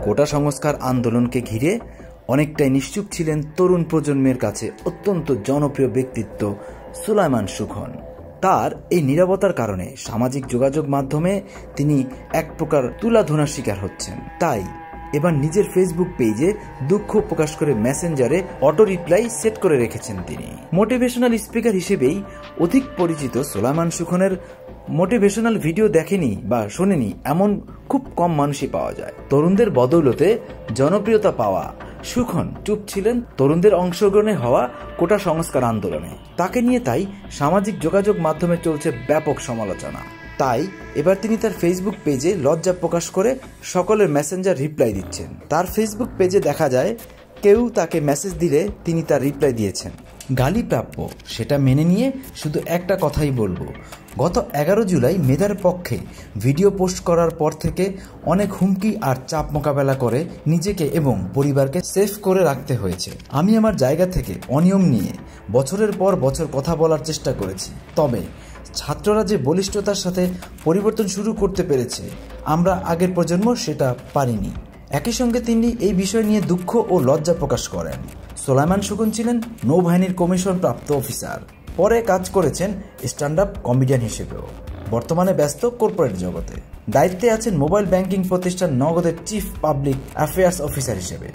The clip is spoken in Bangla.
কোটা সংস্কার আন্দোলনকে ঘিরে অনেকটাই নিশ্চুপ ছিলেন তরুণ প্রজন্মের কাছে অত্যন্ত জনপ্রিয় ব্যক্তিত্ব সুলাইমান সুখন। তার এই নীরবতার কারণে সামাজিক যোগাযোগ মাধ্যমে তিনি এক প্রকার তুলাধনার শিকার হচ্ছেন। তাই এবার নিজের ফেসবুক পেজে দুঃখ প্রকাশ করে মেসেঞ্জারে অটো রিপ্লাই সেট করে রেখেছেন তিনি। মোটিভেশনাল স্পিকার হিসেবেই অধিক পরিচিত সুলাইমান সুখনের মোটিভেশনাল ভিডিও দেখেনি বা শোনেনি এমন খুব কম মানুষই পাওয়া যায়। তরুণদের বদৌলতে জনপ্রিয়তা পাওয়া সুখন চুপ ছিলেন তরুণদের অংশগ্রহণে হওয়া কোটা সংস্কার আন্দোলনে। তাকে নিয়ে তাই সামাজিক যোগাযোগ মাধ্যমে চলছে ব্যাপক সমালোচনা। তাই এবার তিনি তার ফেসবুক পেজে লজ্জা প্রকাশ করে সকলের মেসেঞ্জার রিপ্লাই দিচ্ছেন। তার ফেসবুক পেজে দেখা যায় কেউ তাকে মেসেজ দিলে তিনি তার রিপ্লাই দিয়েছেন। গালি প্রাপ্য, সেটা মেনে নিয়ে শুধু একটা কথাই বলবো, গত 11 জুলাই মেধার পক্ষে ভিডিও পোস্ট করার পর থেকে অনেক হুমকি আর চাপ মোকাবেলা করে নিজেকে এবং পরিবারকে সেফ করে রাখতে হয়েছে। আমি আমার জায়গা থেকে অনিয়ম নিয়ে বছরের পর বছর কথা বলার চেষ্টা করেছি, তবে ছাত্ররা যে বলিষ্ঠতার সাথে পরিবর্তন শুরু করতে পেরেছে, আমরা আগের প্রজন্ম সেটা পারিনি। একই সঙ্গে তিনি এই বিষয় নিয়ে দুঃখ ও লজ্জা প্রকাশ করেন। সুলাইমান সুখন ছিলেন নৌবাহিনীর কমিশন প্রাপ্ত অফিসার, পরে কাজ করেছেন স্ট্যান্ড আপ কমেডিয়ান হিসেবেও। বর্তমানে ব্যস্ত কর্পোরেট জগতে, দায়িত্বে আছেন মোবাইল ব্যাংকিং প্রতিষ্ঠান নগদের চিফ পাবলিক অ্যাফেয়ার্স অফিসার হিসেবে।